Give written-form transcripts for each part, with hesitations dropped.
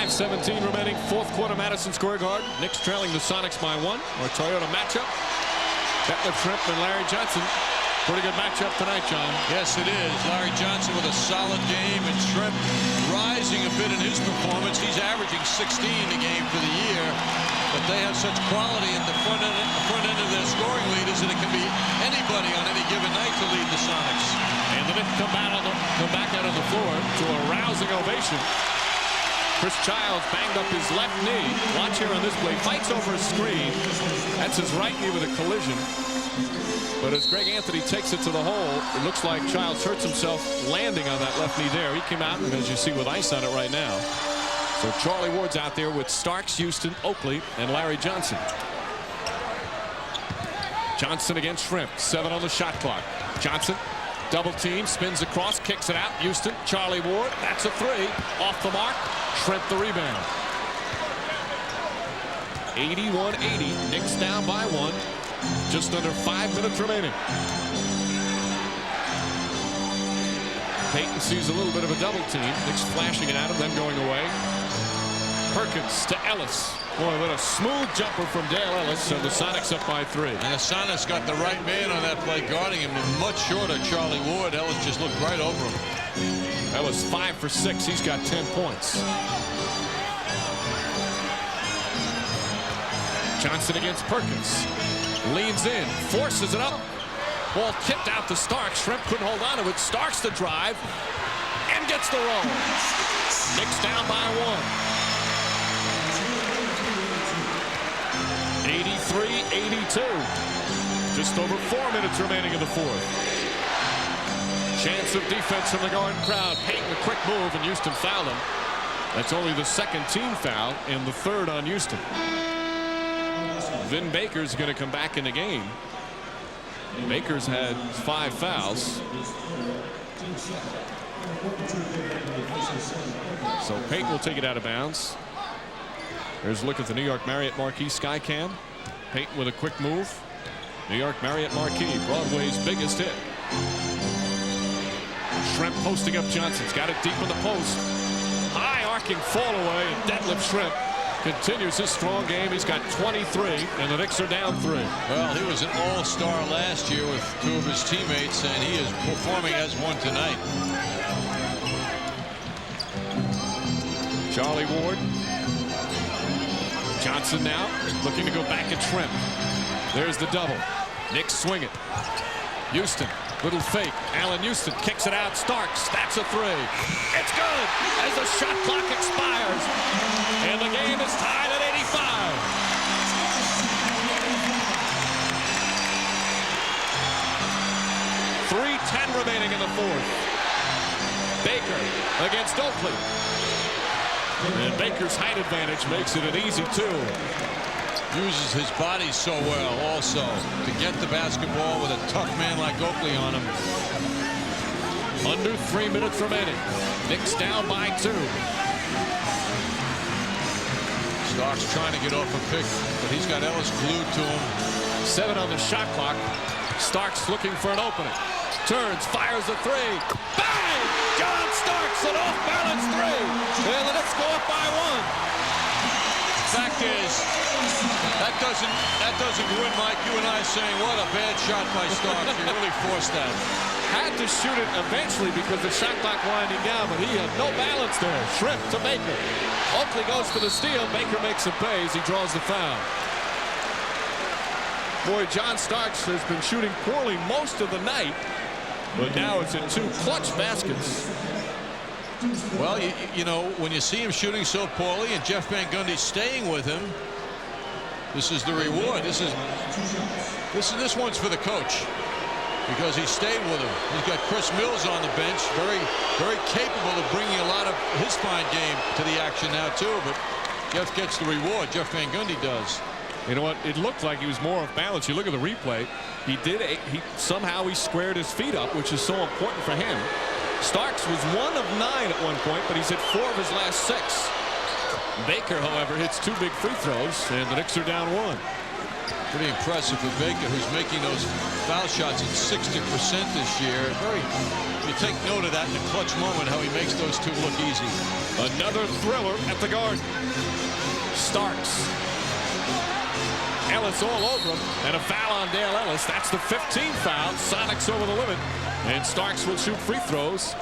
5:17 remaining, fourth quarter, Madison Square Garden. Knicks trailing the Sonics by 1. Our Toyota matchup. Detlef Shrimp and Larry Johnson. Pretty good matchup tonight, John. Yes, it is. Larry Johnson with a solid game, and Shrimp rising a bit in his performance. He's averaging 16 a game for the year, but they have such quality in the front end of their scoring leaders that it can be anybody on any given night to lead the Sonics. And the Knicks come back out on the floor to a rousing ovation. Chris Childs banged up his left knee. Watch here on this play. Fights over a screen. That's his right knee with a collision. But as Greg Anthony takes it to the hole, it looks like Childs hurts himself landing on that left knee there. He came out, and as you see, with ice on it right now. So Charlie Ward's out there with Starks, Houston, Oakley, and Larry Johnson. Johnson against Shrimp. 7 on the shot clock. Johnson, double team, spins across, kicks it out. Houston, Charlie Ward. That's a 3. Off the mark. Shrimp the rebound. 81-80. Knicks down by 1. Just under 5 minutes remaining. Payton sees a little bit of a double team. Knicks flashing it at him, then going away. Perkins to Ellis. Boy, what a smooth jumper from Dale Ellis, and the Sonics up by 3. And the Sonics got the right man on that play, guarding him. Much shorter Charlie Ward. Ellis just looked right over him. Ellis 5 for 6. He's got 10 points. Johnson against Perkins. Leans in, forces it up. Ball tipped out to Starks. Shrimp couldn't hold on to it. Starks the drive and gets the roll. Knicks down by 1. 83-82. Just over 4 minutes remaining in the fourth. Chance of defense from the Garden crowd. Payton a quick move, and Houston fouled him. That's only the second team foul and the third on Houston. Vin Baker's going to come back in the game. Baker's had 5 fouls. So Payton will take it out of bounds. There's a look at the New York Marriott Marquis Skycam. Payton with a quick move. New York Marriott Marquis, Broadway's biggest hit. Shrimp posting up Johnson's got it deep in the post. High arcing fall away, and Detlef Shrimp continues his strong game. He's got 23, and the Knicks are down 3. Well, he was an all-star last year with 2 of his teammates, and he is performing as one tonight. Charlie Ward. Johnson now looking to go back at Shrimp. There's the double. Knicks swing it. Houston, little fake. Allen Houston kicks it out. Starks, that's a 3. It's good as the shot clock expires. And the game is tied at 85. .310 remaining in the fourth. Baker against Oakley. And Baker's height advantage makes it an easy 2. Uses his body so well also to get the basketball with a tough man like Oakley on him. Under 3 minutes remaining. Knicks down by 2. Starks trying to get off a pick, but he's got Ellis glued to him. 7 on the shot clock. Starks looking for an opening. Turns, fires a 3. Bang! John Starks, an off-balance 3. And the Knicks go up by 1. Fact is, that doesn't win, Mike. You and I saying, what a bad shot by Starks. He really forced that. Had to shoot it eventually because the shot clock winding down, but he had no balance there. Shrimp to Baker. Oakley goes for the steal. Baker makes a pay as he draws the foul. Boy, John Starks has been shooting poorly most of the night, but now it's in 2 clutch baskets. Well, you know, when you see him shooting so poorly and Jeff Van Gundy staying with him, this is the reward. This one's for the coach because he stayed with him. He's got Chris Mills on the bench, very capable of bringing a lot of his fine game to the action now too. But Jeff gets the reward. Jeff Van Gundy does. You know what? It looked like he was more off balance. You look at the replay. Somehow he squared his feet up, which is so important for him. Starks was 1 of 9 at one point, but he's hit 4 of his last 6. Baker, however, hits 2 big free throws, and the Knicks are down 1. Pretty impressive for Baker, who's making those foul shots at 60% this year. You take note of that in a clutch moment, how he makes those 2 look easy. Another thriller at the Garden. Starks. Ellis all over him, and a foul on Dale Ellis. That's the 15th foul. Sonics over the limit, and Starks will shoot free throws.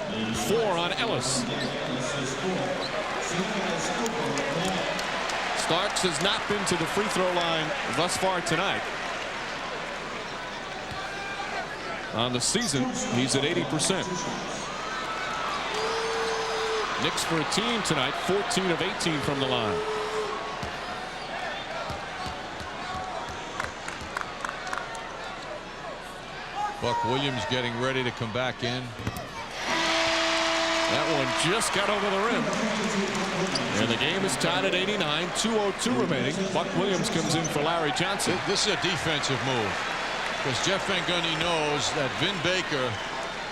4 on Ellis. Starks has not been to the free throw line thus far tonight. On the season, he's at 80%. Knicks for a team tonight, 14 of 18 from the line. Buck Williams getting ready to come back in. That one just got over the rim. And the game is tied at 89, 2:02 remaining. Buck Williams comes in for Larry Johnson. This is a defensive move, because Jeff Van Gundy knows that Vin Baker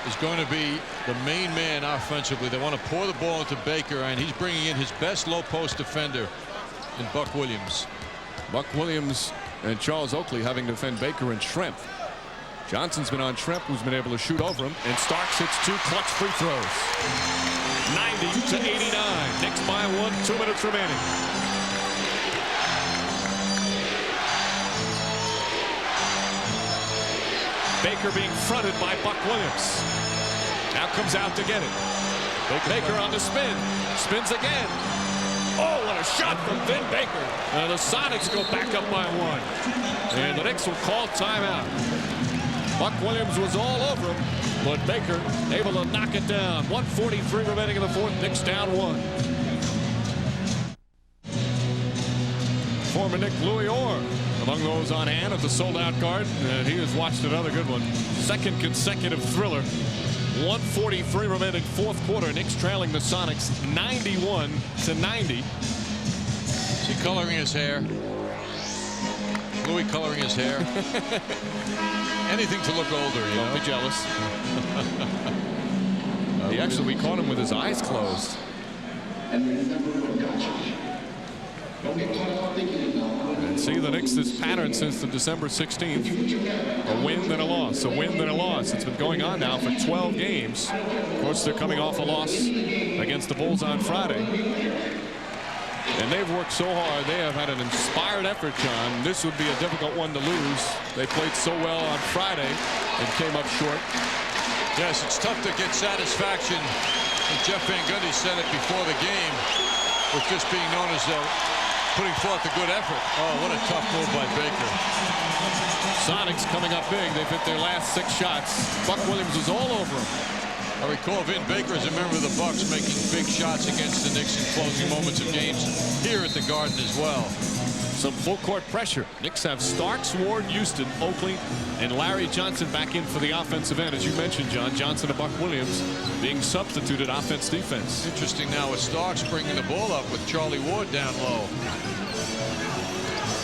is going to be the main man offensively. They want to pour the ball into Baker, and he's bringing in his best low post defender in Buck Williams. Buck Williams and Charles Oakley having to defend Baker and Schrempf. Johnson's been on Schrempf, who's been able to shoot over him, and Starks hits 2 clutch free throws. 90 to 89. Knicks by 1, 2 minutes remaining. Baker being fronted by Buck Williams. Now comes out to get it. Baker on the spin. Spins again. Oh, what a shot from Vin Baker. The Sonics go back up by 1. And the Knicks will call timeout. Buck Williams was all over him, but Baker able to knock it down. 1:43 remaining in the fourth. Knicks down 1. Former Knick Louis Orr among those on hand at the sold-out Garden, and he has watched another good one. Second consecutive thriller. 1:43 remaining fourth quarter. Knicks trailing the Sonics 91 to 90. Is he coloring his hair? Louis coloring his hair. Anything to look older, you know. Don't be jealous. We caught him with his eyes closed. And see the Knicks, this pattern since the December 16th. A win, then a loss. A win, then a loss. It's been going on now for 12 games. Of course, they're coming off a loss against the Bulls on Friday. And they've worked so hard. They have had an inspired effort, John. This would be a difficult one to lose. They played so well on Friday and came up short. Yes, it's tough to get satisfaction. And Jeff Van Gundy said it before the game, with just being known as putting forth a good effort. Oh, what a tough move by Baker. Sonics coming up big. They've hit their last 6 shots. Buck Williams was all over them. I recall Vin Baker as a member of the Bucks making big shots against the Knicks in closing moments of games here at the Garden as well. Some full court pressure. Knicks have Starks, Ward, Houston, Oakley, and Larry Johnson back in for the offensive end. As you mentioned, John, Johnson and Buck Williams being substituted offense defense. Interesting now with Starks bringing the ball up with Charlie Ward down low.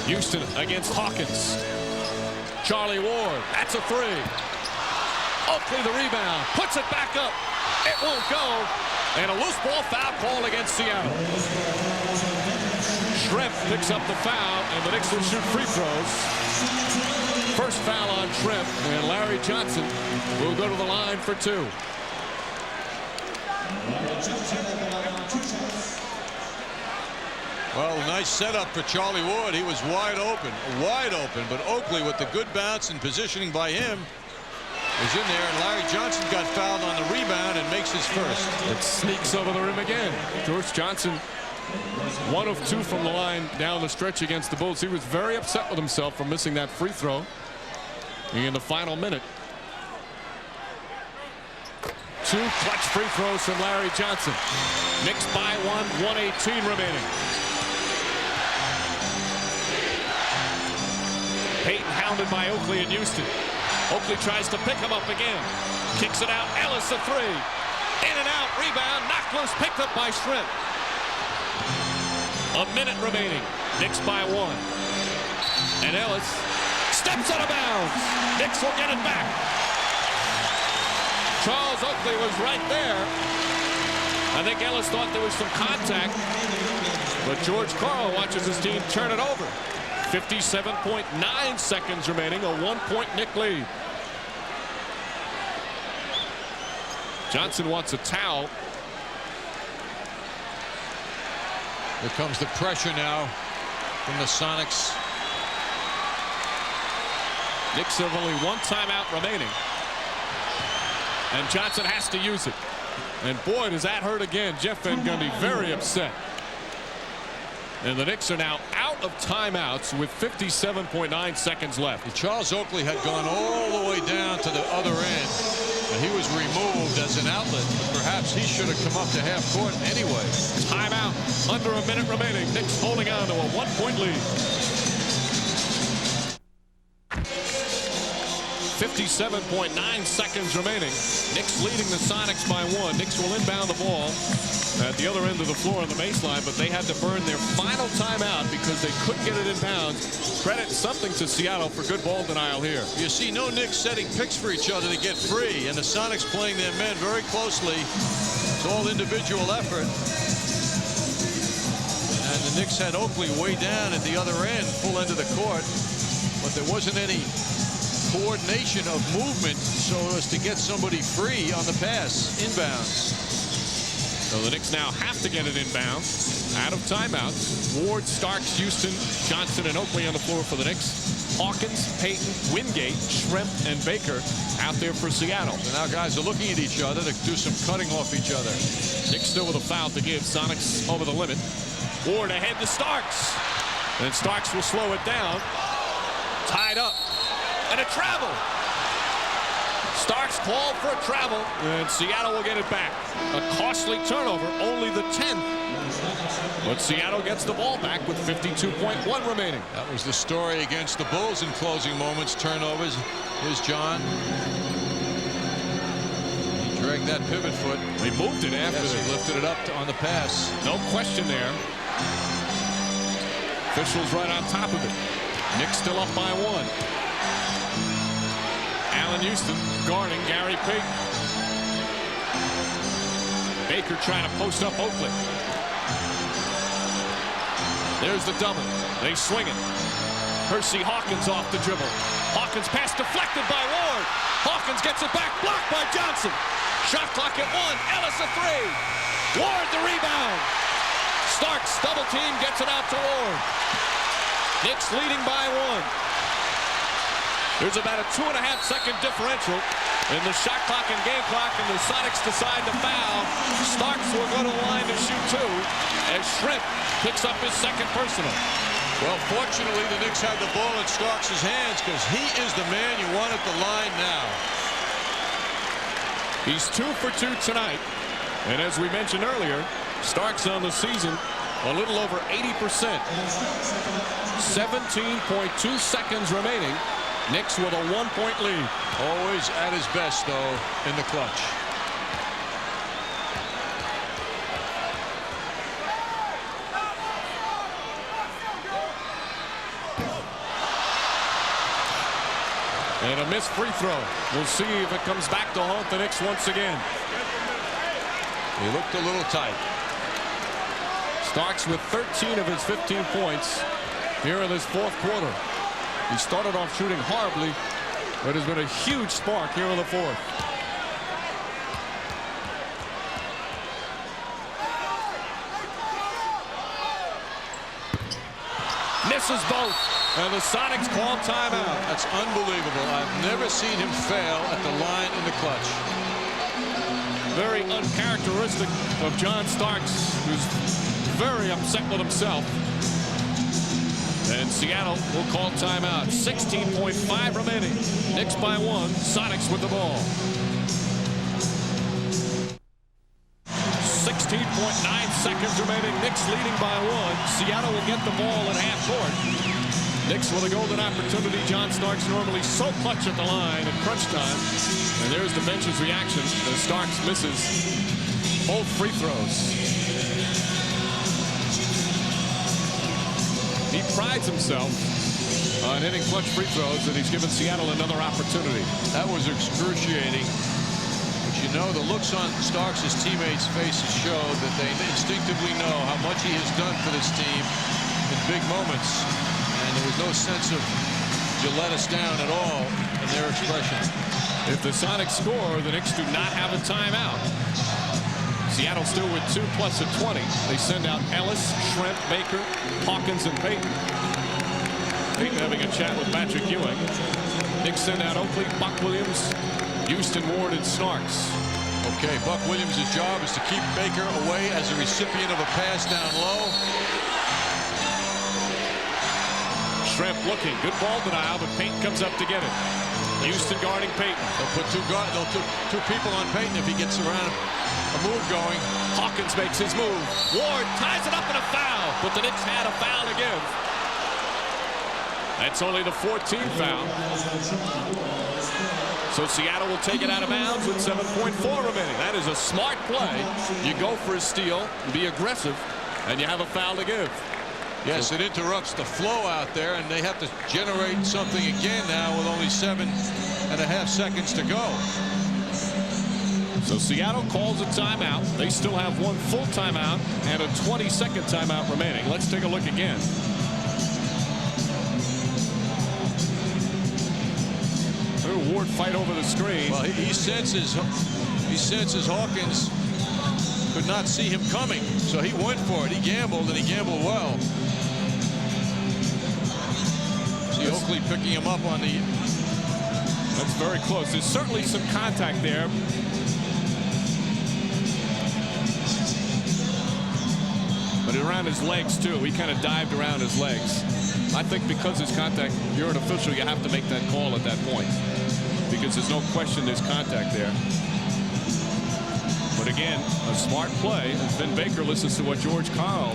Houston against Hawkins. Charlie Ward. That's a 3. Oakley the rebound. Puts it back up. It won't go. And a loose ball foul call against Seattle. Schrempf picks up the foul, and the Knicks will shoot free throws. First foul on Schrempf, and Larry Johnson will go to the line for 2. Well, nice setup for Charlie Ward. He was wide open, but Oakley with the good bounce and positioning by him is in there, and Larry Johnson got fouled on the rebound and makes his first. It sneaks over the rim again. George Johnson, 1 of 2 from the line down the stretch against the Bulls. He was very upset with himself for missing that free throw in the final minute. 2 clutch free throws from Larry Johnson. Knicks by 1, 1:18 remaining. Payton hounded by Oakley and Houston. Oakley tries to pick him up again. Kicks it out. Ellis a 3. In and out. Rebound. Knocked loose. Picked up by Schrempf. A minute remaining. Knicks by 1. And Ellis steps out of bounds. Knicks will get it back. Charles Oakley was right there. I think Ellis thought there was some contact. But George Karl watches his team turn it over. 57.9 seconds remaining, a 1-point Knick lead. Johnson wants a towel. Here comes the pressure now from the Sonics. Knicks have only one timeout remaining. And Johnson has to use it. And boy, does that hurt again. Jeff Van Gundy very upset. And the Knicks are now out of timeouts with 57.9 seconds left. Charles Oakley had gone all the way down to the other end, and he was removed as an outlet. But perhaps he should have come up to half court anyway. Timeout. Under a minute remaining. Knicks holding on to a 1-point lead. 57.9 seconds remaining. Knicks leading the Sonics by 1. Knicks will inbound the ball at the other end of the floor on the baseline, but they had to burn their final timeout because they couldn't get it in bounds. Credit something to Seattle for good ball denial here. You see no Knicks setting picks for each other to get free, and the Sonics playing their men very closely. It's all individual effort. And the Knicks had Oakley way down at the other end, full end of the court, but there wasn't any coordination of movement so as to get somebody free on the pass inbounds. So the Knicks now have to get it inbounds. Out of timeouts. Ward, Starks, Houston, Johnson, and Oakley on the floor for the Knicks. Hawkins, Payton, Wingate, Shrimp, and Baker out there for Seattle. So now guys are looking at each other to do some cutting off each other. Knicks still with a foul to give. Sonics over the limit. Ward ahead to Starks. And Starks will slow it down. Tied up. And a travel. Starks called for a travel, and Seattle will get it back. A costly turnover, only the 10th. But Seattle gets the ball back with 52.1 remaining. That was the story against the Bulls in closing moments. Turnovers. Here's John. He dragged that pivot foot. They moved it after. Yes, he lifted it up on the pass. No question there. Officials right on top of it. Knicks still up by 1. Allen Houston guarding Gary Payton. Baker trying to post up Oakley. There's the double. They swing it. Hersey Hawkins off the dribble. Hawkins pass deflected by Ward. Hawkins gets it back, blocked by Johnson. Shot clock at 1. Ellis a 3. Ward the rebound. Starks double team, gets it out to Ward. Knicks leading by 1. There's about a 2.5-second differential in the shot clock and game clock, and the Sonics decide to foul. Starks will go to the line to shoot 2 as Shrimp picks up his second personal. Well, fortunately, the Knicks have the ball in Starks' hands because he is the man you want at the line now. He's 2 for 2 tonight. And as we mentioned earlier, Starks on the season a little over 80%. 17.2 seconds remaining. Knicks with a 1-point lead. Always at his best, though, in the clutch. And a missed free throw. We'll see if it comes back to haunt the Knicks once again. He looked a little tight. Starks with 13 of his 15 points here in this fourth quarter. He started off shooting horribly, but has been a huge spark here in the fourth. Misses both, and the Sonics call timeout. That's unbelievable. I've never seen him fail at the line in the clutch. Very uncharacteristic of John Starks, who's very upset with himself. And Seattle will call timeout. 16.5 remaining. Knicks by 1. Sonics with the ball. 16.9 seconds remaining. Knicks leading by 1. Seattle will get the ball at half court. Knicks with a golden opportunity. John Starks normally so clutch at the line at crunch time. And there's the bench's reaction as Starks misses both free throws. He prides himself on hitting clutch free throws, and he's given Seattle another opportunity. That was excruciating. But you know, the looks on Starks' teammates' faces show that they instinctively know how much he has done for this team in big moments. And there was no sense of you let us down at all in their expression. If the Sonics score, the Knicks do not have a timeout. Seattle still with 2 plus a 20. They send out Ellis, Shrimp, Baker, Hawkins, and Payton. Payton having a chat with Patrick Ewing. Knicks send out Oakley, Buck Williams, Houston, Ward, and Snarks. Okay, Buck Williams' job is to keep Baker away as a recipient of a pass down low. Shrimp looking. Good ball denial, but Payton comes up to get it. Houston guarding Payton. They'll put two people on Payton if he gets around a move going. Hawkins makes his move. Ward ties it up in a foul, but the Knicks had a foul to give. That's only the 14th foul. So Seattle will take it out of bounds with 7.4 remaining. That is a smart play. You go for a steal, be aggressive, and you have a foul to give. Yes, it interrupts the flow out there, and they have to generate something again now with only 7.5 seconds to go. So Seattle calls a timeout. They still have one full timeout and a 20-second timeout remaining. Let's take a look again. Ward fight over the screen. Well, he senses Hawkins could not see him coming, so he went for it. He gambled, and he gambled well. See Oakley picking him up on the... That's very close. There's certainly some contact there. But around his legs, too. He kind of dived around his legs. I think because there's contact, you're an official, you have to make that call at that point. Because there's no question there's contact there. But again, a smart play. And Vin Baker listens to what George Karl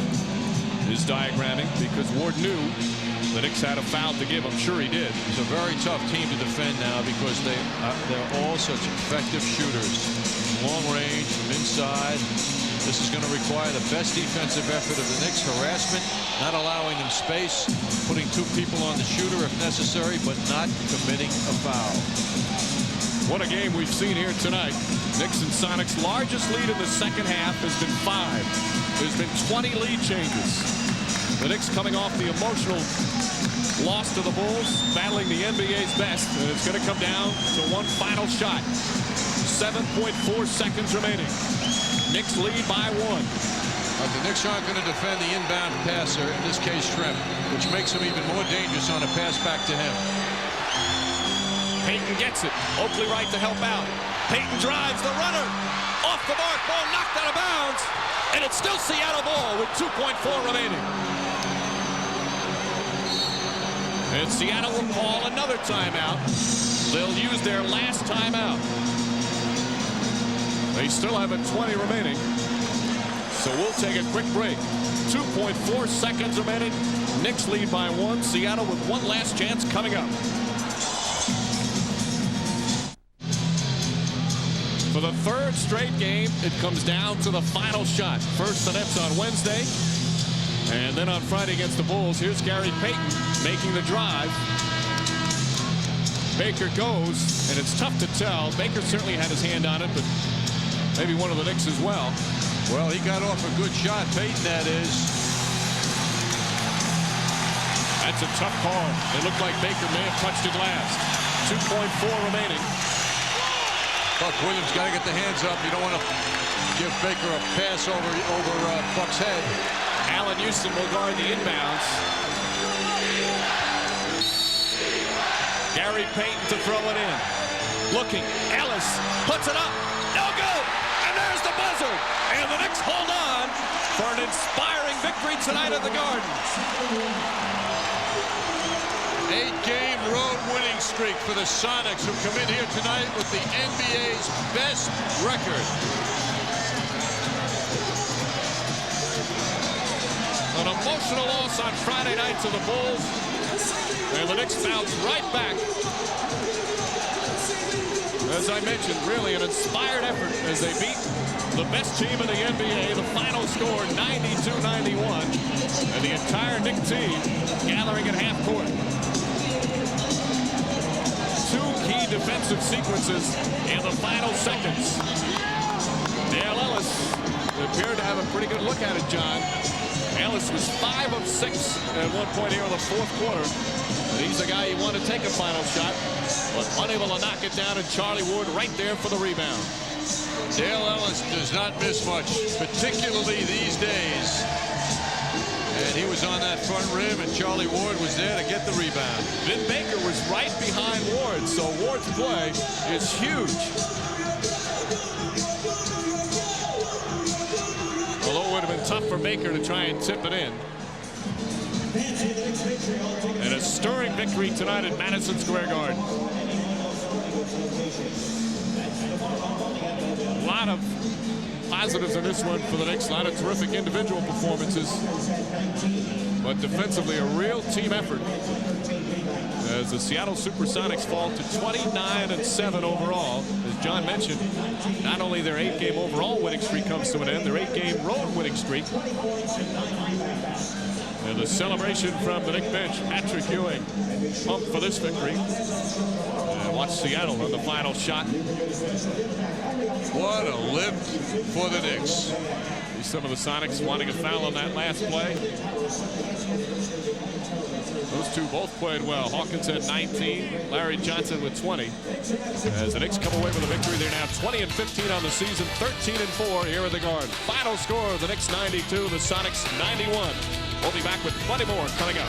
is diagramming because Ward knew the Knicks had a foul to give. I'm sure he did. It's a very tough team to defend now because they're all such effective shooters. Long range, from inside. This is going to require the best defensive effort of the Knicks. Harassment, not allowing them space, putting two people on the shooter if necessary, but not committing a foul. What a game we've seen here tonight. Knicks and Sonics' largest lead in the second half has been 5. There's been 20 lead changes. The Knicks coming off the emotional loss to the Bulls, battling the NBA's best, and it's going to come down to one final shot. 7.4 seconds remaining. Knicks lead by 1. But the Knicks aren't going to defend the inbound passer, in this case Shrimp, which makes him even more dangerous on a pass back to him. Payton gets it. Oakley right to help out. Payton drives the runner. Off the mark, ball knocked out of bounds. And it's still Seattle ball with 2.4 remaining. And Seattle will call another timeout. They'll use their last timeout. They still have a 20 remaining. So we'll take a quick break. 2.4 seconds remaining. Knicks lead by 1. Seattle with one last chance coming up. For the third straight game, it comes down to the final shot. First the Nets on Wednesday, and then on Friday against the Bulls. Here's Gary Payton making the drive. Baker goes, and it's tough to tell. Baker certainly had his hand on it, but maybe one of the Knicks as well. Well, he got off a good shot, Payton, that is. That's a tough call. It looked like Baker may have touched it last. 2.4 remaining. Buck Williams got to get the hands up. You don't want to give Baker a pass over Buck's head. Allen Houston will guard the inbounds. Gary Payton to throw it in. Looking. Ellis puts it up. No good. And there's the buzzer. And the Knicks hold on for an inspiring victory tonight at the Garden. 8-game road winning streak for the Sonics, who come in here tonight with the NBA's best record. An emotional loss on Friday night to the Bulls. And the Knicks bounce right back. As I mentioned, really an inspired effort as they beat the best team in the NBA. The final score 92-91. And the entire Knicks team gathering at half court. Two key defensive sequences in the final seconds. Dale Ellis appeared to have a pretty good look at it, John. Ellis was 5 of 6 at one point here in the fourth quarter. He's the guy you want to take a final shot, but unable to knock it down, and Charlie Ward right there for the rebound. Dale Ellis does not miss much, particularly these days. And he was on that front rim, and Charlie Ward was there to get the rebound. Vin Baker was right behind Ward, so Ward's play is huge. Although it would have been tough for Baker to try and tip it in. And a stirring victory tonight at Madison Square Garden. A lot of positives in this one for the Knicks. A lot of terrific individual performances, but defensively a real team effort as the Seattle Supersonics fall to 29-7 overall. As John mentioned, not only their 8-game overall winning streak comes to an end, their 8-game road winning streak. And the celebration from the Knicks bench, Patrick Ewing pumped for this victory. And watch Seattle on the final shot. What a lift for the Knicks. Some of the Sonics wanting a foul on that last play. Those two both played well. Hawkins had 19, Larry Johnson with 20. As the Knicks come away with a victory, they're now 20-15 on the season, 13-4 here at the Garden. Final score, the Knicks 92, the Sonics 91. We'll be back with plenty more coming up.